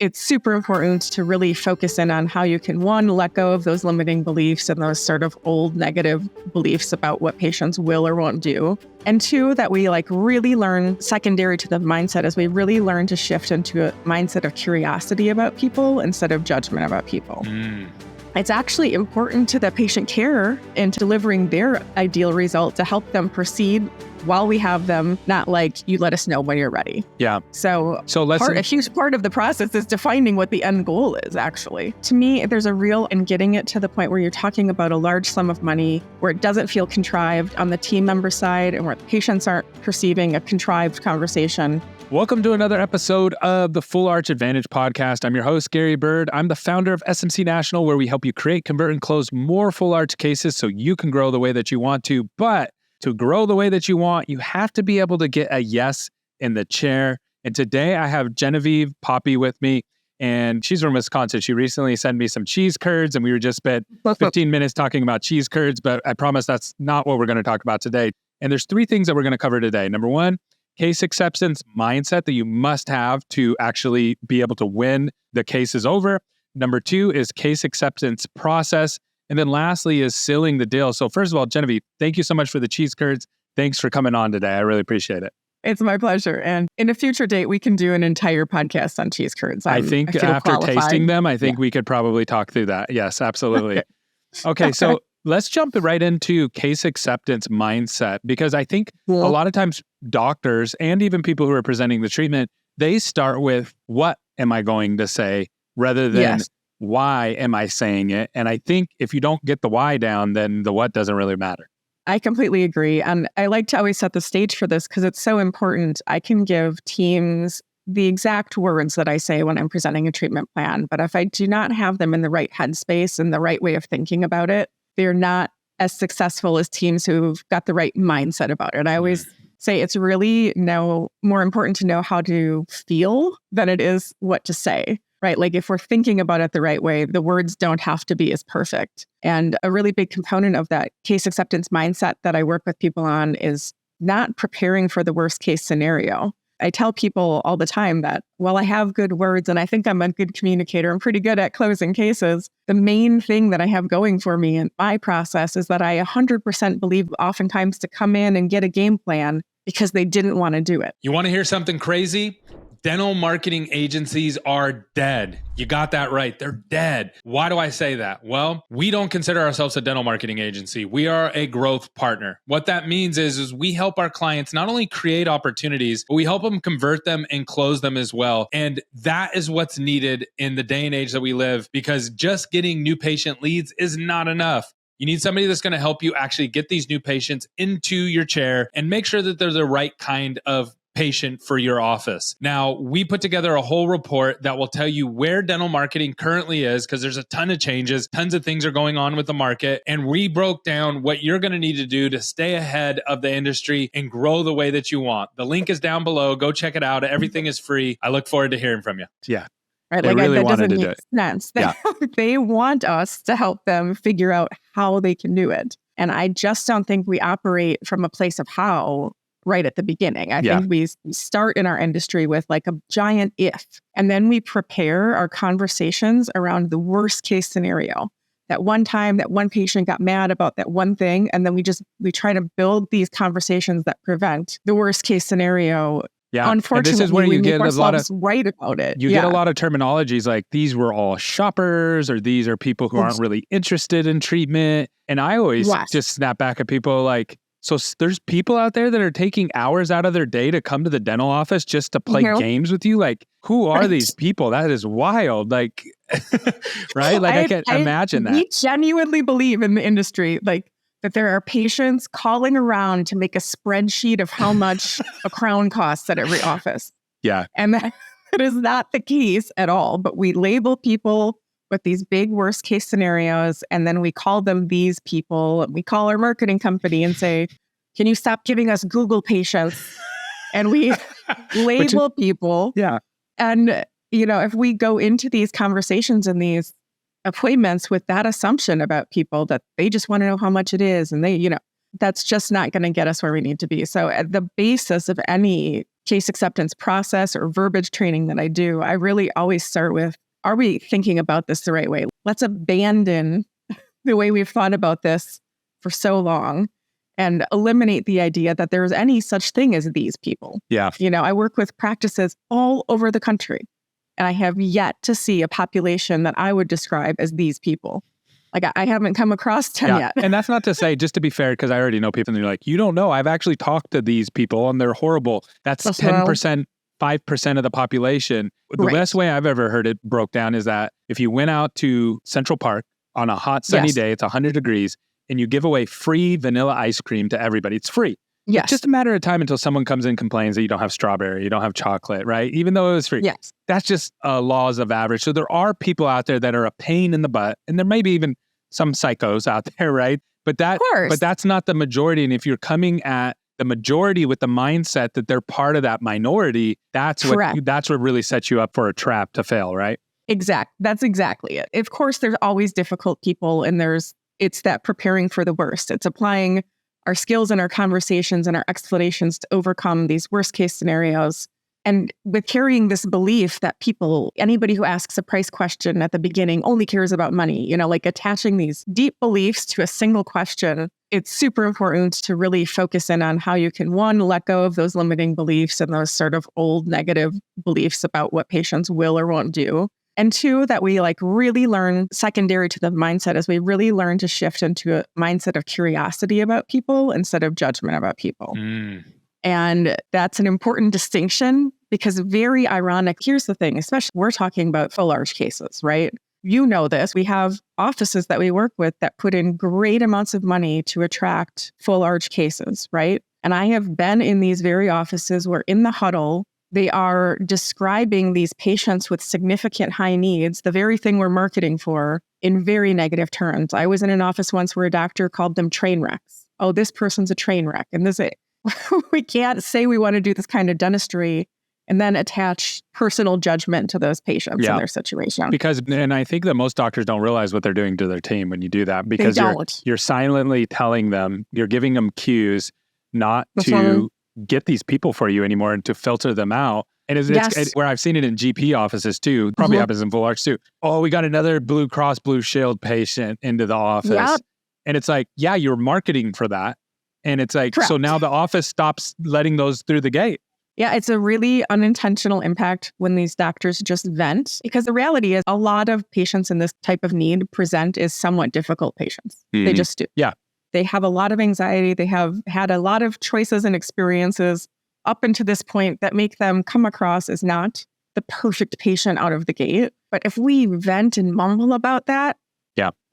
it's super important to really focus in on how you can, one, let go of those limiting beliefs and those sort of old negative beliefs about what patients will or won't do. And two, that we really learn, secondary to the mindset, is we really learn to shift into a mindset of curiosity about people instead of judgment about people. It's actually important to the patient care and to delivering their ideal result to help them proceed while we have them, not you let us know when you're ready. Yeah. So a huge part of the process is defining what the end goal is, actually. To me, there's a real in getting it to the point where you're talking about a large sum of money, where it doesn't feel contrived on the team member side and where the patients aren't perceiving a contrived conversation. Welcome to another episode of the Full Arch Advantage podcast. I'm your host, Gary Bird. I'm the founder of SMC National, where we help you create, convert, and close more full arch cases so you can grow the way that you want to. But to grow the way that you want, you have to be able to get a yes in the chair. And today I have Genevieve Poppe with me, and she's from Wisconsin. She recently sent me some cheese curds, and we were just spent 15 minutes talking about cheese curds, but I promise that's not what we're going to talk about today. And there's three things that we're going to cover today. Number one, case acceptance mindset that you must have to actually be able to win the cases over. Number two is case acceptance process. And then lastly is sealing the deal. So first of all, Genevieve, thank you so much for the cheese curds. Thanks for coming on today. I really appreciate it. It's my pleasure. And in a future date, we can do an entire podcast on cheese curds. I think after tasting them, we could probably talk through that. Yes, absolutely. Okay, so let's jump right into case acceptance mindset, because I think a lot of times doctors and even people who are presenting the treatment, they start with, what am I going to say, rather than why am I saying it? And I think if you don't get the why down, then the what doesn't really matter. I completely agree. And I like to always set the stage for this because it's so important. I can give teams the exact words that I say when I'm presenting a treatment plan, but if I do not have them in the right headspace and the right way of thinking about it, they're not as successful as teams who've got the right mindset about it. I always say it's really more important to know how to feel than it is what to say, right? If we're thinking about it the right way, the words don't have to be as perfect. And a really big component of that case acceptance mindset that I work with people on is not preparing for the worst case scenario. I tell people all the time that while I have good words and I think I'm a good communicator, I'm pretty good at closing cases, the main thing that I have going for me in my process is that I 100% believe oftentimes to come in and get a game plan because they didn't want to do it. You want to hear something crazy? Dental marketing agencies are dead. You got that right. They're dead. Why do I say that? Well, we don't consider ourselves a dental marketing agency. We are a growth partner. What that means is we help our clients not only create opportunities, but we help them convert them and close them as well. And that is what's needed in the day and age that we live, because just getting new patient leads is not enough. You need somebody that's going to help you actually get these new patients into your chair and make sure that they're the right kind of patient for your office. Now, we put together a whole report that will tell you where dental marketing currently is, because there's a ton of changes, tons of things are going on with the market. And we broke down what you're going to need to do to stay ahead of the industry and grow the way that you want. The link is down below. Go check it out. Everything is free. I look forward to hearing from you. Yeah. Right, they really that wanted doesn't to do make it. sense. They want us to help them figure out how they can do it. And I just don't think we operate from a place of how right at the beginning. I think we start in our industry with a giant if, and then we prepare our conversations around the worst case scenario. That one time that one patient got mad about that one thing, and then we try to build these conversations that prevent the worst case scenario. Yeah, unfortunately, and this is where you get a lot of right about it. You get a lot of terminologies like these were all shoppers, or these are people who aren't really interested in treatment. And I always just snap back at people like, so there's people out there that are taking hours out of their day to come to the dental office just to play games with you. Like, who are these people? That is wild. Like, right? Like, I can't imagine that. We genuinely believe in the industry, that there are patients calling around to make a spreadsheet of how much a crown costs at every office. Yeah. And that is not the case at all. But we label people with these big worst case scenarios, and then we call them these people. We call our marketing company and say, can you stop giving us Google patients? And we label people. Yeah. And, if we go into these conversations and these appointments with that assumption about people that they just want to know how much it is, and they, that's just not going to get us where we need to be. So at the basis of any case acceptance process or verbiage training that I do, I really always start with, are we thinking about this the right way? Let's abandon the way we've thought about this for so long and eliminate the idea that there's any such thing as these people. Yeah. I work with practices all over the country, and I have yet to see a population that I would describe as these people. Like, I haven't come across 10 yet. And that's not to say, just to be fair, because I already know people and you're like, you don't know. I've actually talked to these people and they're horrible. That's 10%, 5% of the population. The best way I've ever heard it broke down is that if you went out to Central Park on a hot, sunny day, it's 100 degrees, and you give away free vanilla ice cream to everybody, it's free. Yes. It's just a matter of time until someone comes in and complains that you don't have strawberry, you don't have chocolate, right? Even though it was free. Yes. That's just laws of average. So there are people out there that are a pain in the butt, and there may be even some psychos out there, right? But that's not the majority. And if you're coming at the majority with the mindset that they're part of that minority, that's what really sets you up for a trap to fail, right? That's exactly it. Of course, there's always difficult people, and it's that preparing for the worst. It's applying our skills and our conversations and our explanations to overcome these worst case scenarios. And with carrying this belief that anybody who asks a price question at the beginning only cares about money, like attaching these deep beliefs to a single question, it's super important to really focus in on how you can, one, let go of those limiting beliefs and those sort of old negative beliefs about what patients will or won't do. And two, that we really learn, secondary to the mindset, is we really learn to shift into a mindset of curiosity about people instead of judgment about people. And that's an important distinction, because very ironic. Here's the thing, especially we're talking about full arch cases, right? You know this. We have offices that we work with that put in great amounts of money to attract full arch cases, right? And I have been in these very offices where in the huddle, they are describing these patients with significant high needs, the very thing we're marketing for, in very negative terms. I was in an office once where a doctor called them train wrecks. Oh, this person's a train wreck. And we can't say we want to do this kind of dentistry and then attach personal judgment to those patients and their situation. And I think that most doctors don't realize what they're doing to their team when you do that, because you're silently telling them, you're giving them cues not to get these people for you anymore and to filter them out. And it's where I've seen it in GP offices too. Probably happens in full arch too. Oh, we got another Blue Cross Blue Shield patient into the office. Yep. And it's like, yeah, you're marketing for that. And it's like, so now the office stops letting those through the gate. Yeah, it's a really unintentional impact when these doctors just vent, because the reality is a lot of patients in this type of need present as somewhat difficult patients. They just do. Yeah. They have a lot of anxiety. They have had a lot of choices and experiences up until this point that make them come across as not the perfect patient out of the gate. But if we vent and mumble about that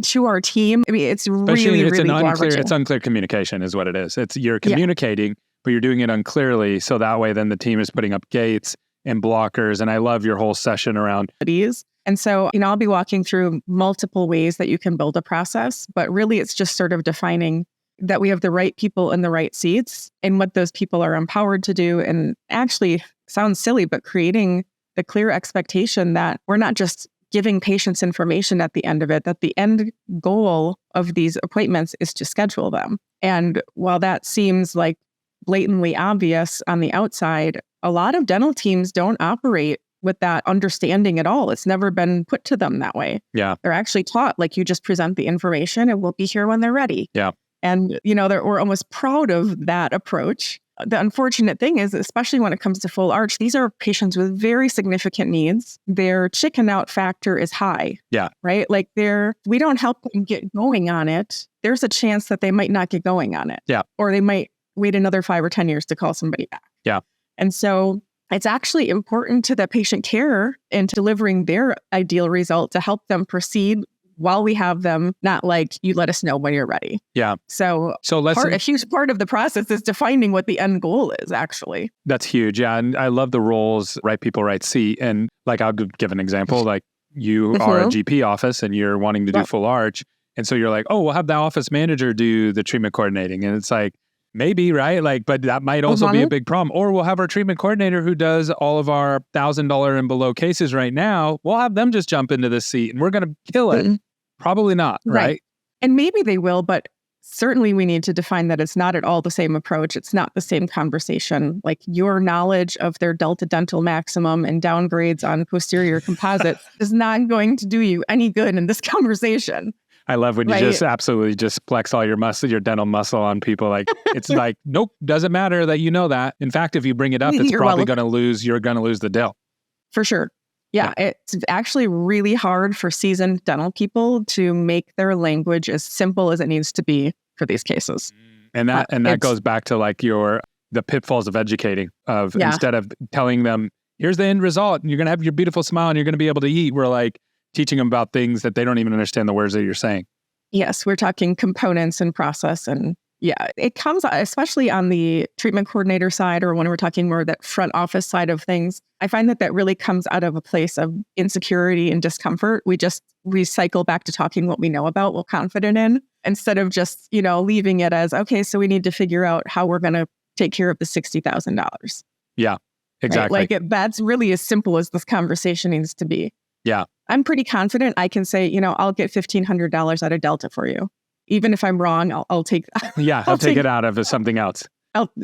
to our team, I mean, it's really it's unclear communication is what it is. You're communicating, but you're doing it unclearly. So that way, then the team is putting up gates and blockers. And I love your whole session around these. And so, I'll be walking through multiple ways that you can build a process, but really it's just sort of defining that we have the right people in the right seats and what those people are empowered to do. And actually sounds silly, but creating the clear expectation that we're not just giving patients information at the end of it, that the end goal of these appointments is to schedule them. And while that seems like blatantly obvious on the outside, a lot of dental teams don't operate with that understanding at all. It's never been put to them that way. Yeah. They're actually taught, you just present the information and we'll be here when they're ready. Yeah. And, we're almost proud of that approach. The unfortunate thing is, especially when it comes to full arch, these are patients with very significant needs. Their chicken out factor is high. Yeah. Right? We don't help them get going on it. There's a chance that they might not get going on it. Yeah. Or they might wait another 5 or 10 years to call somebody back. Yeah. And so it's actually important to the patient care and to delivering their ideal result to help them proceed while we have them, not you let us know when you're ready. Yeah. So a huge part of the process is defining what the end goal is, actually. That's huge. Yeah. And I love the roles, right people, right seat. And I'll give an example, you are a GP office and you're wanting to do full arch. And so you're like, oh, we'll have the office manager do the treatment coordinating. And it's maybe, right? But that might also be a big problem. Or we'll have our treatment coordinator who does all of our $1,000 and below cases right now. We'll have them just jump into the seat and we're going to kill it. Probably not, right? And maybe they will, but certainly we need to define that it's not at all the same approach. It's not the same conversation. Like your knowledge of their delta dental maximum and downgrades on posterior composites is not going to do you any good in this conversation. I love when you just absolutely just flex all your muscle, your dental muscle on people. Like, it's like, nope, doesn't matter that you know that. In fact, if you bring it up, it's probably going to lose, you're going to lose the deal. For sure. Yeah, it's actually really hard for seasoned dental people to make their language as simple as it needs to be for these cases. And that goes back to like the pitfalls of educating, instead of telling them, here's the end result, and you're going to have your beautiful smile and you're going to be able to eat. We're like teaching them about things that they don't even understand the words that you're saying. Yes, we're talking components and process. And yeah, it comes, especially on the treatment coordinator side, or when we're talking more that front office side of things, I find that really comes out of a place of insecurity and discomfort. We cycle back to talking what we know about, we're confident in, instead of just, leaving it as, okay, so we need to figure out how we're going to take care of the $60,000. Yeah, exactly. Right? Like that's really as simple as this conversation needs to be. Yeah. I'm pretty confident I can say, I'll get $1,500 out of Delta for you. Even if I'm wrong, I'll take that. Yeah, I'll take it out of something else.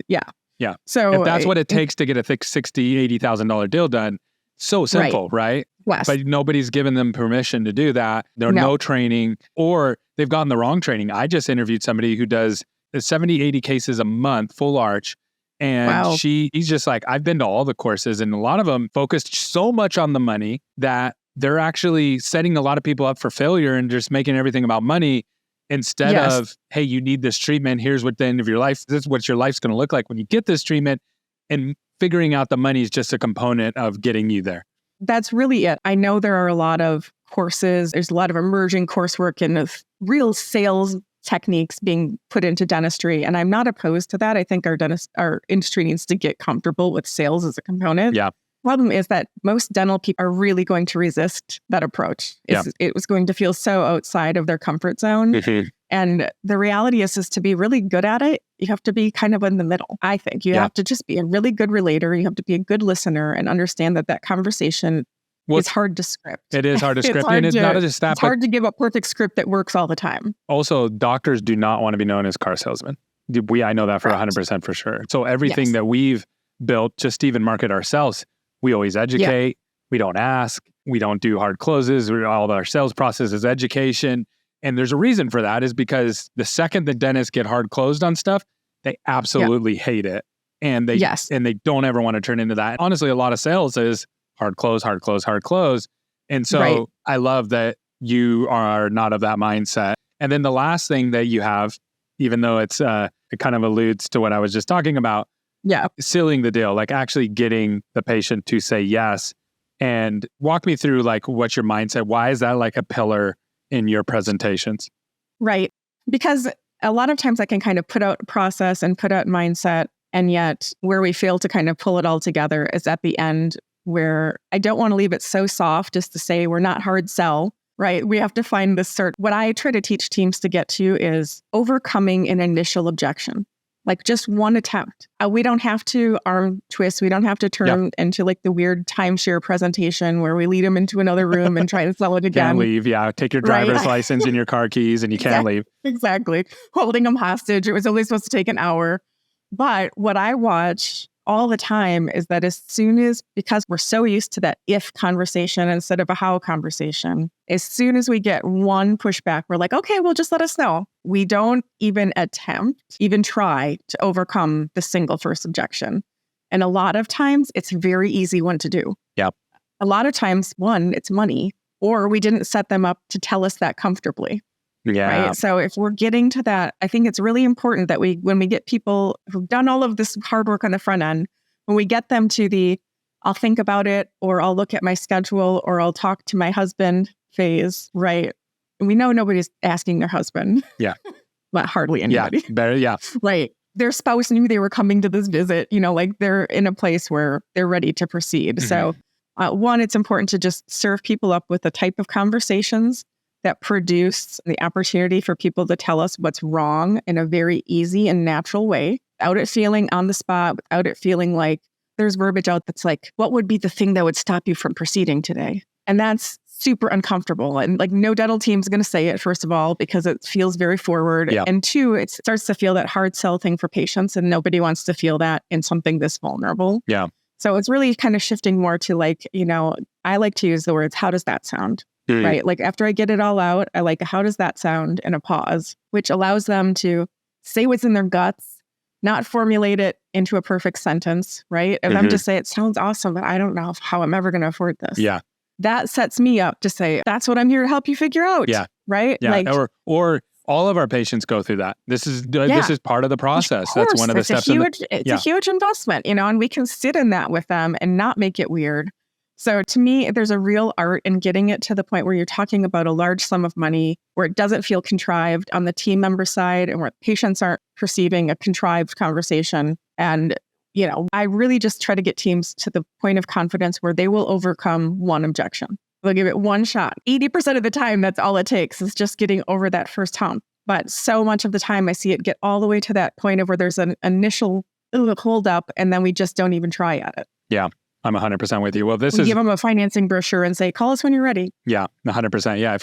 Yeah. So if that's what it takes to get a thick $60,000, $80,000 deal done, so simple, right? Yes. But nobody's given them permission to do that. There's no training, or they've gotten the wrong training. I just interviewed somebody who does 70, 80 cases a month, full arch. And he's just like, I've been to all the courses, and a lot of them focused so much on the money that they're actually setting a lot of people up for failure and just making everything about money instead of, hey, you need this treatment. Here's what the end of your life, this is what your life's going to look like when you get this treatment, and figuring out the money is just a component of getting you there. That's really it. I know there are a lot of courses. There's a lot of emerging coursework and of real sales techniques being put into dentistry. And I'm not opposed to that. I think our industry needs to get comfortable with sales as a component. Yeah. Problem is that most dental people are really going to resist that approach. It was going to feel so outside of their comfort zone. Mm-hmm. And the reality is to be really good at it, you have to be kind of in the middle. I think you have to just be a really good relator. You have to be a good listener and understand that conversation is hard to script. It is hard to script. And it's not just that. It's hard to give a perfect script that works all the time. Also, doctors do not want to be known as car salesmen. I know that for 100% for sure. So everything that we've built just to even market ourselves, we always educate. We don't ask. We don't do hard closes. All of our sales process is education. And there's a reason for that, is because the second the dentists get hard closed on stuff, they absolutely hate it. And they don't ever want to turn into that. Honestly, a lot of sales is hard close, hard close, hard close. And so I love that you are not of that mindset. And then the last thing that you have, even though it kind of alludes to what I was just talking about, sealing the deal, like actually getting the patient to say yes. And walk me through like what's your mindset? Why is that like a pillar in your presentations? Right. Because a lot of times I can kind of put out a process and put out mindset, and yet where we fail to kind of pull it all together is at the end, where I don't want to leave it so soft just to say we're not hard sell, right? We have to find this what I try to teach teams to get to is overcoming an initial objection. Like just one attempt. We don't have to arm twist. We don't have to turn into like the weird timeshare presentation where we lead them into another room and try to sell it again. Can't leave. Yeah. Take your driver's license and your car keys and you can't leave. Exactly. Holding them hostage. It was only supposed to take an hour. But what I watch all the time is that because we're so used to that if conversation instead of a how conversation, as soon as we get one pushback, we're like, okay, well, just let us know. We don't even try to overcome the single first objection. And a lot of times it's very easy one to do. Yep. A lot of times, one, it's money, or we didn't set them up to tell us that comfortably. Yeah. Right. So if we're getting to that, I think it's really important that when we get people who've done all of this hard work on the front end, when we get them to I'll think about it, or I'll look at my schedule, or I'll talk to my husband phase, right? And we know nobody's asking their husband. Yeah. Not hardly anybody. Yeah. Better. Yeah. Right. Their spouse knew they were coming to this visit, like they're in a place where they're ready to proceed. Mm-hmm. So one, it's important to just serve people up with the type of conversations that produce the opportunity for people to tell us what's wrong in a very easy and natural way, without it feeling on the spot, without it feeling like there's verbiage out that's like, what would be the thing that would stop you from proceeding today? And that's super uncomfortable. And like no dental team's going to say it, first of all, because it feels very forward. Yeah. And two, it starts to feel that hard sell thing for patients, and nobody wants to feel that in something this vulnerable. Yeah. So it's really kind of shifting more to like, I like to use the words, how does that sound? Right? Like after I get it all out, I like, how does that sound in a pause, which allows them to say what's in their guts, not formulate it into a perfect sentence, right? And them just say, it sounds awesome, but I don't know how I'm ever going to afford this. Yeah. That sets me up to say, that's what I'm here to help you figure out. Yeah. Right? Yeah. Like, or all of our patients go through that. This is part of the process. That's one of the steps. It's a huge investment, and we can sit in that with them and not make it weird. So to me, there's a real art in getting it to the point where you're talking about a large sum of money, where it doesn't feel contrived on the team member side and where patients aren't perceiving a contrived conversation. And, I really just try to get teams to the point of confidence where they will overcome one objection. They'll give it one shot. 80% of the time, that's all it takes, is just getting over that first hump. But so much of the time, I see it get all the way to that point of where there's an initial hold up, and then we just don't even try at it. Yeah. I'm 100% with you. Well, we give them a financing brochure and say, call us when you're ready. Yeah, 100%. Yeah,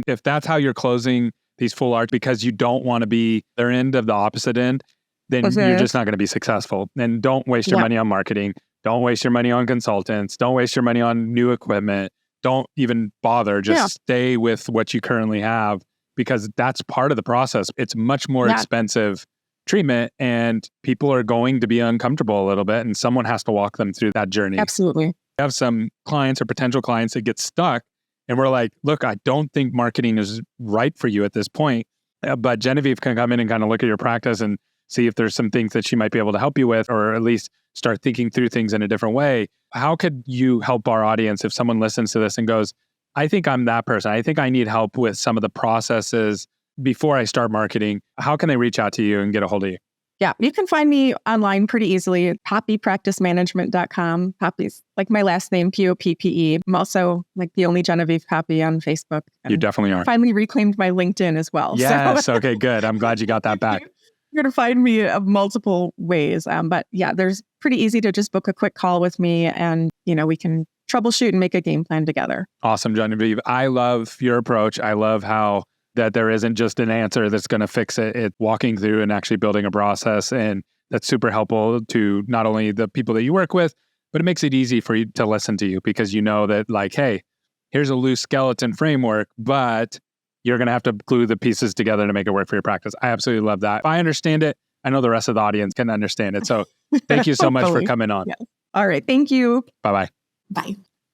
if that's how you're closing these full arch because you don't want to be their end of the opposite end, then you're just not going to be successful. And don't waste your money on marketing. Don't waste your money on consultants. Don't waste your money on new equipment. Don't even bother. Just stay with what you currently have, because that's part of the process. It's much more expensive treatment, and people are going to be uncomfortable a little bit, and someone has to walk them through that journey. Absolutely. We have some clients or potential clients that get stuck, and we're like, look, I don't think marketing is right for you at this point, but Genevieve can come in and kind of look at your practice and see if there's some things that she might be able to help you with, or at least start thinking through things in a different way. How could you help our audience if someone listens to this and goes, I think I'm that person. I think I need help with some of the processes before I start marketing? How can they reach out to you and get a hold of you? Yeah, you can find me online pretty easily at PoppePracticeManagement.com. Poppe's like my last name, Poppe. I'm also like the only Genevieve Poppe on Facebook. You definitely are. Finally reclaimed my LinkedIn as well. Yes, okay, good. I'm glad you got that back. You're going to find me multiple ways. But yeah, there's pretty easy to just book a quick call with me, and we can troubleshoot and make a game plan together. Awesome, Genevieve. I love your approach. I love how that there isn't just an answer that's going to fix it. It's walking through and actually building a process. And that's super helpful to not only the people that you work with, but it makes it easy for you to listen to you, because you know that like, hey, here's a loose skeleton framework, but you're going to have to glue the pieces together to make it work for your practice. I absolutely love that. If I understand it, I know the rest of the audience can understand it. So thank you so much for coming on. Yes. All right. Thank you. Bye-bye. Bye.